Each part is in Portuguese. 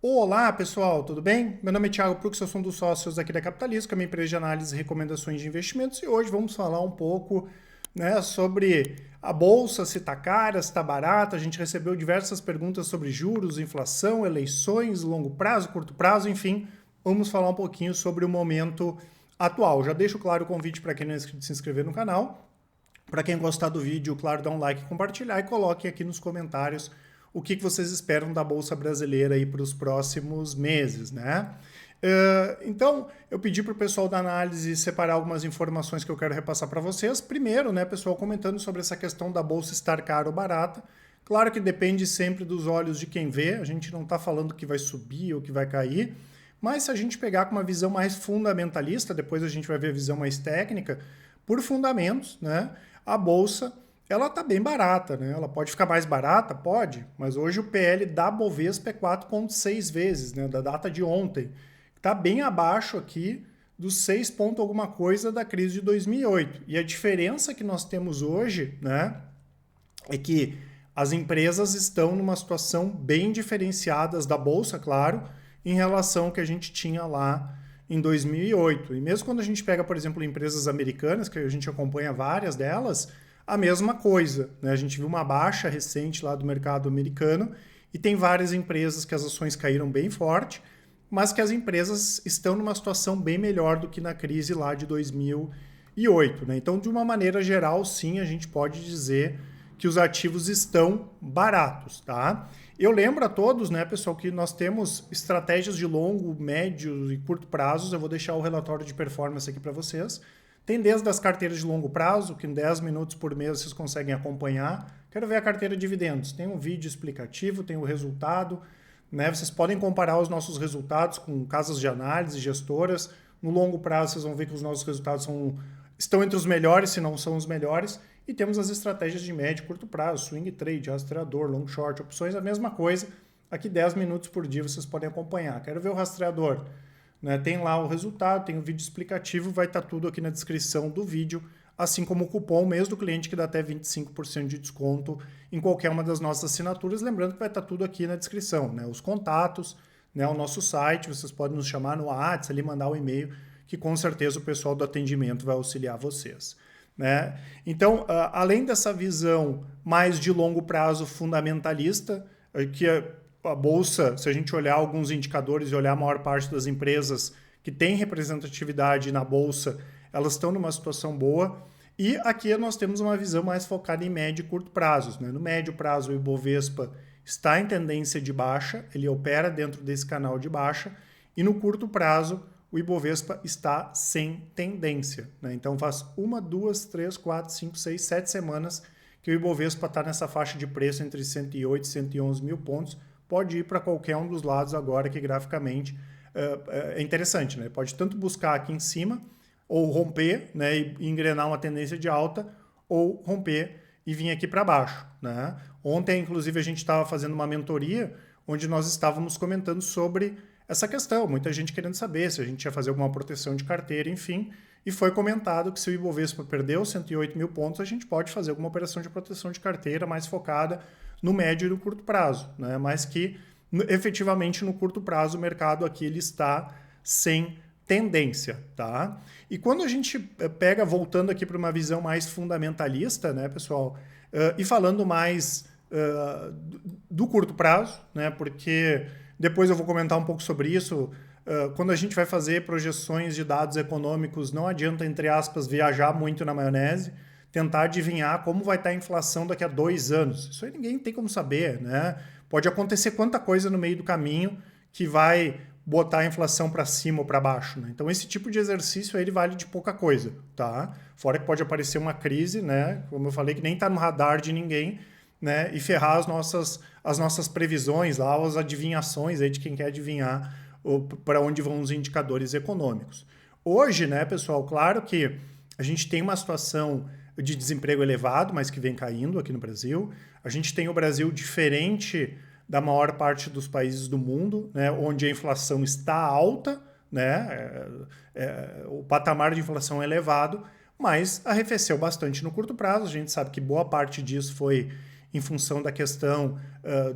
Olá pessoal, tudo bem? Meu nome é Thiago Prux, eu sou um dos sócios aqui da Capitalisco, que é uma empresa de análise e recomendações de investimentos, e hoje vamos falar um pouco, sobre a bolsa, se está cara, se está barata. A gente recebeu diversas perguntas sobre juros, inflação, eleições, longo prazo, curto prazo, enfim, vamos falar um pouquinho sobre o momento atual. Já deixo claro o convite para quem não é inscrito de se inscrever no canal. Para quem gostar do vídeo, claro, dá um like, compartilhar e coloquem aqui nos comentários o que vocês esperam da Bolsa Brasileira aí para os próximos meses, né? Então, eu pedi para o pessoal da análise separar algumas informações que eu quero repassar para vocês. Primeiro, né, pessoal, comentando sobre essa questão da Bolsa estar cara ou barata. Claro que depende sempre dos olhos de quem vê, a gente não está falando que vai subir ou que vai cair, mas se a gente pegar com uma visão mais fundamentalista, depois a gente vai ver a visão mais técnica, por fundamentos, né, a Bolsa ela está bem barata, né? Ela pode ficar mais barata? Pode, mas hoje o PL da Bovespa é 4,6 vezes, né? Da data de ontem. Está bem abaixo aqui dos 6 ponto alguma coisa da crise de 2008. E a diferença que nós temos hoje, né, é que as empresas estão numa situação bem diferenciadas da Bolsa, claro, em relação ao que a gente tinha lá em 2008. E mesmo quando a gente pega, por exemplo, empresas americanas, que a gente acompanha várias delas, a mesma coisa, né? A gente viu uma baixa recente lá do mercado americano e tem várias empresas que as ações caíram bem forte, mas que as empresas estão numa situação bem melhor do que na crise lá de 2008, né? Então, de uma maneira geral, sim, a gente pode dizer que os ativos estão baratos, tá? Eu lembro a todos, né, pessoal, que nós temos estratégias de longo, médio e curto prazos. Eu vou deixar o relatório de performance aqui para vocês. Tem desde as carteiras de longo prazo, que em 10 minutos por mês vocês conseguem acompanhar. Quero ver a carteira de dividendos. Tem um vídeo explicativo, tem o resultado, né? Vocês podem comparar os nossos resultados com casas de análise, gestoras. No longo prazo vocês vão ver que os nossos resultados estão entre os melhores, se não são os melhores. E temos as estratégias de médio e curto prazo, swing trade, rastreador, long short, opções, a mesma coisa. Aqui 10 minutos por dia vocês podem acompanhar. Quero ver o rastreador. Né? Tem lá o resultado, tem o vídeo explicativo, vai estar tudo aqui na descrição do vídeo, assim como o cupom mês do cliente, que dá até 25% de desconto em qualquer uma das nossas assinaturas. Lembrando que vai estar tudo aqui na descrição, né? Os contatos, né? O nosso site, vocês podem nos chamar no WhatsApp, ali mandar o e-mail, que com certeza o pessoal do atendimento vai auxiliar vocês. Né? Então, além dessa visão mais de longo prazo fundamentalista, que a Bolsa, se a gente olhar alguns indicadores e olhar a maior parte das empresas que têm representatividade na Bolsa, elas estão numa situação boa. E aqui nós temos uma visão mais focada em médio e curto prazos. Né? No médio prazo, o Ibovespa está em tendência de baixa, ele opera dentro desse canal de baixa, e no curto prazo, o Ibovespa está sem tendência. Né? Então faz 1, 2, 3, 4, 5, 6, 7 semanas que o Ibovespa está nessa faixa de preço entre 108 e 111 mil pontos. Pode ir para qualquer um dos lados agora, que graficamente é interessante. Né? Pode tanto buscar aqui em cima, ou romper, né, e engrenar uma tendência de alta, ou romper e vir aqui para baixo. Né? Ontem, inclusive, a gente estava fazendo uma mentoria onde nós estávamos comentando sobre essa questão. Muita gente querendo saber se a gente ia fazer alguma proteção de carteira, enfim, e foi comentado que se o Ibovespa perdeu 108 mil pontos, a gente pode fazer alguma operação de proteção de carteira mais focada no médio e no curto prazo, né? Mas que efetivamente no curto prazo o mercado aqui ele está sem tendência, tá? E quando a gente pega, voltando aqui para uma visão mais fundamentalista, né, pessoal, e falando mais do curto prazo, né, porque depois eu vou comentar um pouco sobre isso. Quando a gente vai fazer projeções de dados econômicos, não adianta, entre aspas, viajar muito na maionese, tentar adivinhar como vai estar a inflação daqui a 2 anos. Isso aí ninguém tem como saber, né? Pode acontecer quanta coisa no meio do caminho que vai botar a inflação para cima ou para baixo. Né? Então, esse tipo de exercício aí, ele vale de pouca coisa, tá? Fora que pode aparecer uma crise, né? Como eu falei, que nem está no radar de ninguém, né? E ferrar as nossas previsões lá, as adivinhações aí de quem quer adivinhar para onde vão os indicadores econômicos. Hoje, né, pessoal, claro que a gente tem uma situação de desemprego elevado, mas que vem caindo aqui no Brasil. A gente tem o Brasil diferente da maior parte dos países do mundo, né, onde a inflação está alta, né, o patamar de inflação é elevado, mas arrefeceu bastante no curto prazo. A gente sabe que boa parte disso foi em função da questão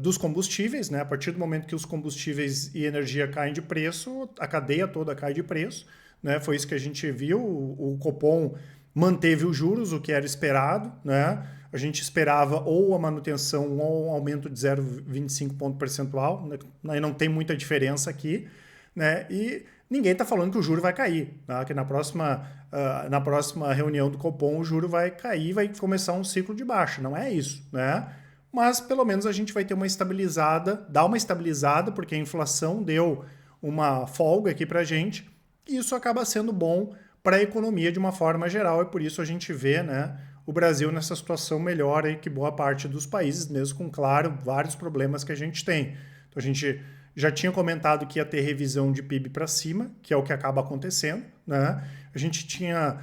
dos combustíveis, né? A partir do momento que os combustíveis e energia caem de preço, a cadeia toda cai de preço, né? Foi isso que a gente viu. O Copom manteve os juros, o que era esperado, né? A gente esperava ou a manutenção ou um aumento de 0,25 ponto percentual, né? Não tem muita diferença aqui, né? E ninguém está falando que o juro vai cair, tá? Que na próxima reunião do Copom o juro vai cair, vai começar um ciclo de baixa. Não é isso, né? Mas pelo menos a gente vai ter uma estabilizada, dar uma estabilizada, porque a inflação deu uma folga aqui para a gente, e isso acaba sendo bom para a economia de uma forma geral, e por isso a gente vê, né, o Brasil nessa situação melhor aí que boa parte dos países, mesmo com, claro, vários problemas que a gente tem. Então a gente já tinha comentado que ia ter revisão de PIB para cima, que é o que acaba acontecendo, né? A gente tinha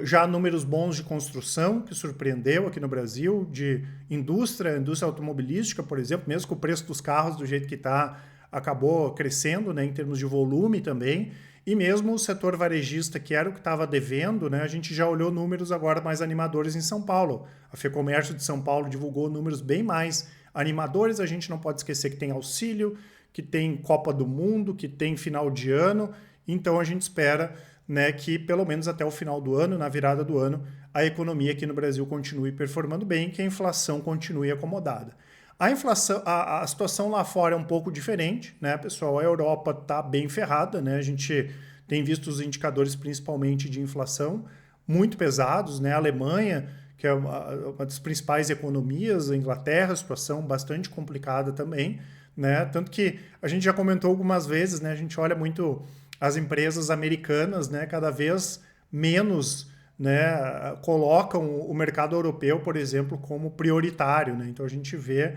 já números bons de construção, que surpreendeu aqui no Brasil, de indústria automobilística, por exemplo, mesmo com o preço dos carros do jeito que está, acabou crescendo, né, em termos de volume também. E mesmo o setor varejista, que era o que estava devendo, né, a gente já olhou números agora mais animadores em São Paulo. A FEComércio de São Paulo divulgou números bem mais animadores. A gente não pode esquecer que tem auxílio, que tem Copa do Mundo, que tem final de ano. Então a gente espera, né, que pelo menos até o final do ano, na virada do ano, a economia aqui no Brasil continue performando bem, que a inflação continue acomodada. A inflação, a situação lá fora é um pouco diferente, né, pessoal? A Europa está bem ferrada, né? A gente tem visto os indicadores, principalmente de inflação, muito pesados, né? A Alemanha, que é uma das principais economias, a Inglaterra, situação bastante complicada também, né? Tanto que a gente já comentou algumas vezes, né? A gente olha muito as empresas americanas, né? Cada vez menos, né, colocam o mercado europeu, por exemplo, como prioritário, né? Então a gente vê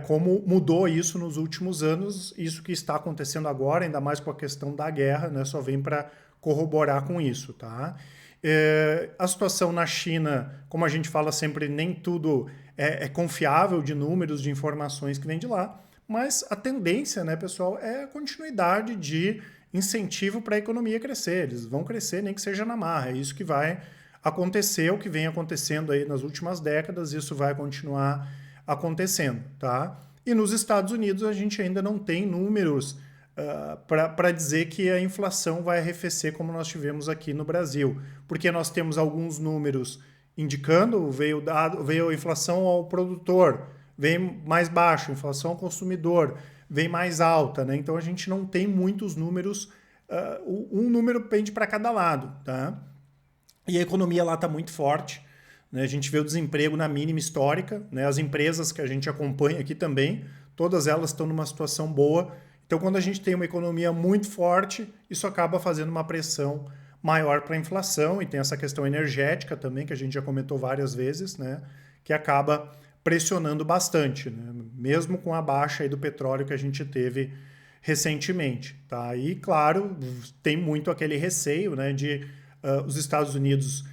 como mudou isso nos últimos anos, isso que está acontecendo agora, ainda mais com a questão da guerra, né, só vem para corroborar com isso, tá? A situação na China, como a gente fala sempre, nem tudo é confiável de números, de informações que vem de lá, mas a tendência, né, pessoal, é a continuidade de incentivo para a economia crescer. Eles vão crescer, nem que seja na marra. É isso que vai acontecer, o que vem acontecendo aí nas últimas décadas, isso vai continuar acontecendo, tá? E nos Estados Unidos a gente ainda não tem números para dizer que a inflação vai arrefecer como nós tivemos aqui no Brasil, porque nós temos alguns números indicando, veio a inflação ao produtor, vem mais baixo, inflação ao consumidor, vem mais alta, né? Então a gente não tem muitos números, um número pende para cada lado, tá? E a economia lá está muito forte, né? A gente vê o desemprego na mínima histórica, né? As empresas que a gente acompanha aqui também, todas elas estão numa situação boa. Então quando a gente tem uma economia muito forte, isso acaba fazendo uma pressão maior para a inflação, e tem essa questão energética também, que a gente já comentou várias vezes, né? Que acaba pressionando bastante, né? Mesmo com a baixa aí do petróleo que a gente teve recentemente, tá? E claro, tem muito aquele receio, né, de os Estados Unidos,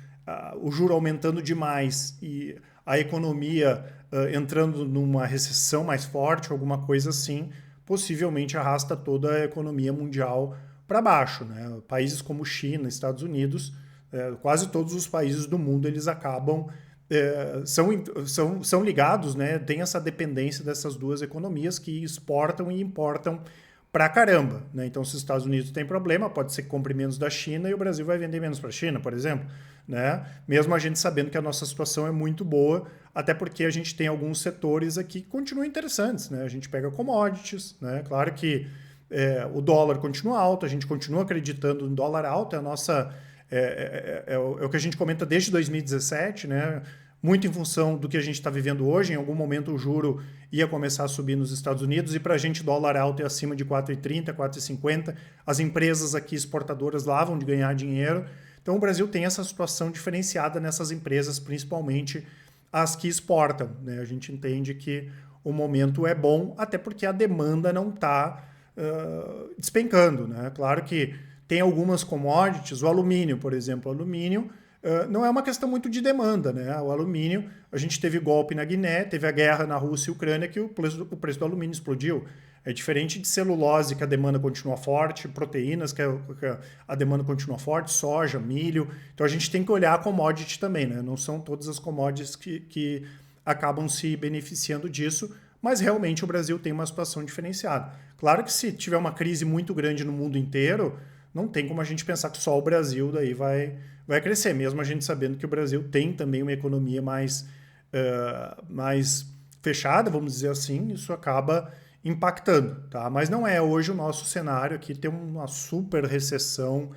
o juro aumentando demais e a economia entrando numa recessão mais forte, alguma coisa assim, possivelmente arrasta toda a economia mundial para baixo, né? Países como China, Estados Unidos, quase todos os países do mundo, eles acabam são ligados, né? Tem essa dependência dessas duas economias que exportam e importam pra caramba, né? Então, se os Estados Unidos têm problema, pode ser que compre menos da China e o Brasil vai vender menos para a China, por exemplo, né? Mesmo a gente sabendo que a nossa situação é muito boa, até porque a gente tem alguns setores aqui que continuam interessantes, né? A gente pega commodities, né? Claro que o dólar continua alto, a gente continua acreditando no dólar alto, é a nossa é o que a gente comenta desde 2017, né? Muito em função do que a gente está vivendo hoje. Em algum momento o juro ia começar a subir nos Estados Unidos e para a gente dólar alto é acima de 4,30, 4,50. As empresas aqui exportadoras lá vão de ganhar dinheiro. Então o Brasil tem essa situação diferenciada nessas empresas, principalmente as que exportam, né? A gente entende que o momento é bom, até porque a demanda não está despencando, né? Claro que tem algumas commodities, o alumínio, por exemplo. O alumínio não é uma questão muito de demanda, né? O alumínio, a gente teve golpe na Guiné, teve a guerra na Rússia e Ucrânia, que o preço do alumínio explodiu. É diferente de celulose, que a demanda continua forte, proteínas, que a demanda continua forte, soja, milho. Então a gente tem que olhar a commodity também, né? Não são todas as commodities que acabam se beneficiando disso, mas realmente o Brasil tem uma situação diferenciada. Claro que se tiver uma crise muito grande no mundo inteiro, não tem como a gente pensar que só o Brasil daí vai crescer, mesmo a gente sabendo que o Brasil tem também uma economia mais fechada, vamos dizer assim, isso acaba impactando, tá? Mas não é hoje o nosso cenário aqui ter uma super recessão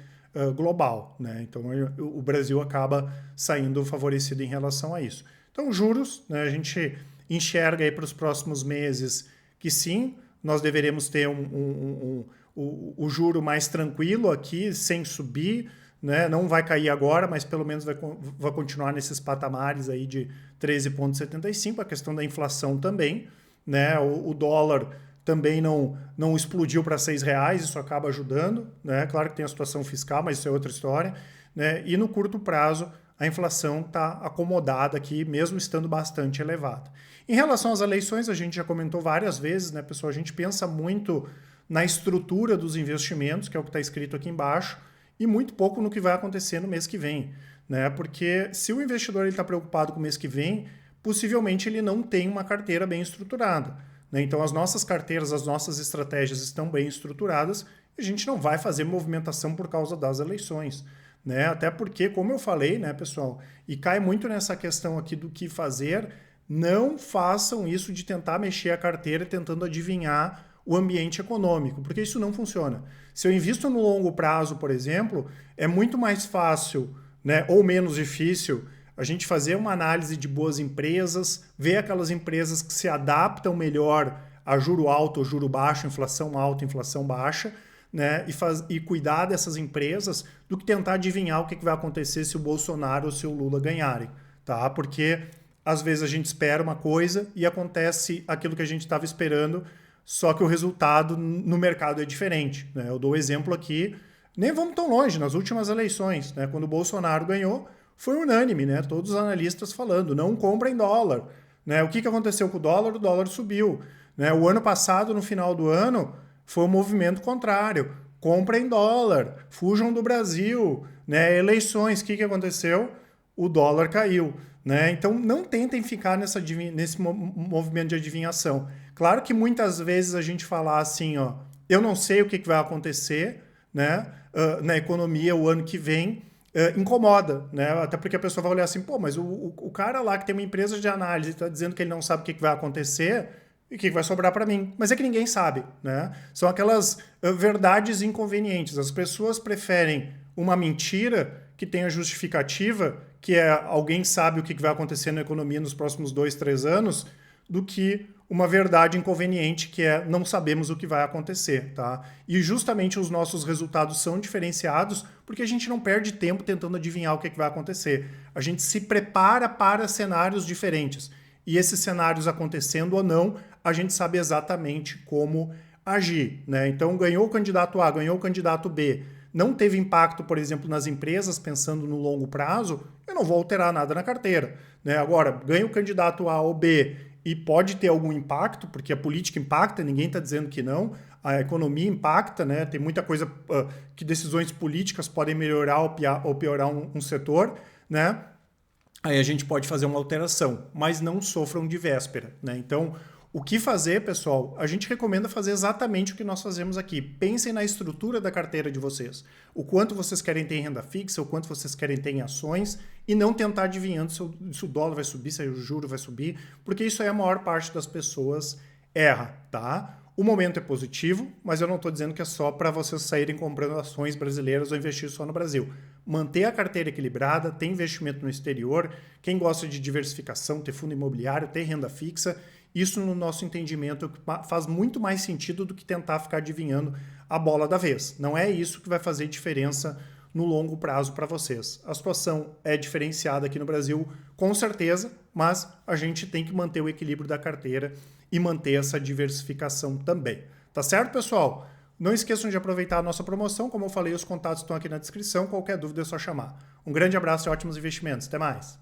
global, né? Então o Brasil acaba saindo favorecido em relação a isso. Então juros, né, a gente enxerga aí para os próximos meses que sim, nós deveremos ter o juro mais tranquilo aqui, sem subir, né? Não vai cair agora, mas pelo menos vai continuar nesses patamares aí de 13,75, a questão da inflação também, né? O dólar também não explodiu para R$6, isso acaba ajudando, né? Claro que tem a situação fiscal, mas isso é outra história, né? E no curto prazo, a inflação está acomodada aqui, mesmo estando bastante elevada. Em relação às eleições, a gente já comentou várias vezes, né, pessoal? A gente pensa muito na estrutura dos investimentos, que é o que está escrito aqui embaixo, e muito pouco no que vai acontecer no mês que vem, né? Porque se o investidor está preocupado com o mês que vem, possivelmente ele não tem uma carteira bem estruturada, né? Então as nossas carteiras, as nossas estratégias estão bem estruturadas e a gente não vai fazer movimentação por causa das eleições, né? Até porque, como eu falei, né, pessoal, e cai muito nessa questão aqui do que fazer, não façam isso de tentar mexer a carteira tentando adivinhar o ambiente econômico, porque isso não funciona. Se eu invisto no longo prazo, por exemplo, é muito mais fácil, né, ou menos difícil a gente fazer uma análise de boas empresas, ver aquelas empresas que se adaptam melhor a juro alto ou juro baixo, inflação alta, inflação baixa, né, e cuidar dessas empresas do que tentar adivinhar o que vai acontecer se o Bolsonaro ou se o Lula ganharem, tá? Porque às vezes a gente espera uma coisa e acontece aquilo que a gente estava esperando, só que o resultado no mercado é diferente, né? Eu dou o exemplo aqui, nem vamos tão longe, nas últimas eleições, né? Quando o Bolsonaro ganhou, foi unânime, né? Todos os analistas falando, não comprem dólar, né? O que aconteceu com o dólar? O dólar subiu, né? O ano passado, no final do ano, foi um movimento contrário. Comprem dólar, fujam do Brasil, né? Eleições, o que aconteceu? O dólar caiu, né? Então não tentem ficar nesse movimento de adivinhação. Claro que muitas vezes a gente fala assim, ó, eu não sei o que vai acontecer, né, na economia o ano que vem, incomoda, né? Até porque a pessoa vai olhar assim, pô, mas o cara lá que tem uma empresa de análise está dizendo que ele não sabe o que vai acontecer e o que vai sobrar para mim. Mas é que ninguém sabe, né? São aquelas verdades inconvenientes. As pessoas preferem uma mentira que tenha justificativa, que é alguém sabe o que vai acontecer na economia nos próximos 2, 3 anos, do que uma verdade inconveniente que é não sabemos o que vai acontecer, tá? E justamente os nossos resultados são diferenciados porque a gente não perde tempo tentando adivinhar o que vai acontecer. A gente se prepara para cenários diferentes. E esses cenários acontecendo ou não, a gente sabe exatamente como agir, né? Então ganhou o candidato A, ganhou o candidato B, não teve impacto, por exemplo, nas empresas, pensando no longo prazo, eu não vou alterar nada na carteira, né? Agora, ganha o candidato A ou B e pode ter algum impacto, porque a política impacta, ninguém está dizendo que não, a economia impacta, né? Tem muita coisa que decisões políticas podem melhorar ou piorar um setor, né? Aí a gente pode fazer uma alteração, mas não sofram de véspera, né? Então, o que fazer, pessoal? A gente recomenda fazer exatamente o que nós fazemos aqui. Pensem na estrutura da carteira de vocês. O quanto vocês querem ter em renda fixa, o quanto vocês querem ter em ações, e não tentar adivinhando se o dólar vai subir, se o juro vai subir, porque isso aí a maior parte das pessoas erra, tá? O momento é positivo, mas eu não estou dizendo que é só para vocês saírem comprando ações brasileiras ou investir só no Brasil. Manter a carteira equilibrada, ter investimento no exterior, quem gosta de diversificação, ter fundo imobiliário, ter renda fixa, isso no nosso entendimento faz muito mais sentido do que tentar ficar adivinhando a bola da vez. Não é isso que vai fazer diferença no longo prazo para vocês. A situação é diferenciada aqui no Brasil, com certeza, mas a gente tem que manter o equilíbrio da carteira e manter essa diversificação também. Tá certo, pessoal? Não esqueçam de aproveitar a nossa promoção. Como eu falei, os contatos estão aqui na descrição. Qualquer dúvida é só chamar. Um grande abraço e ótimos investimentos. Até mais!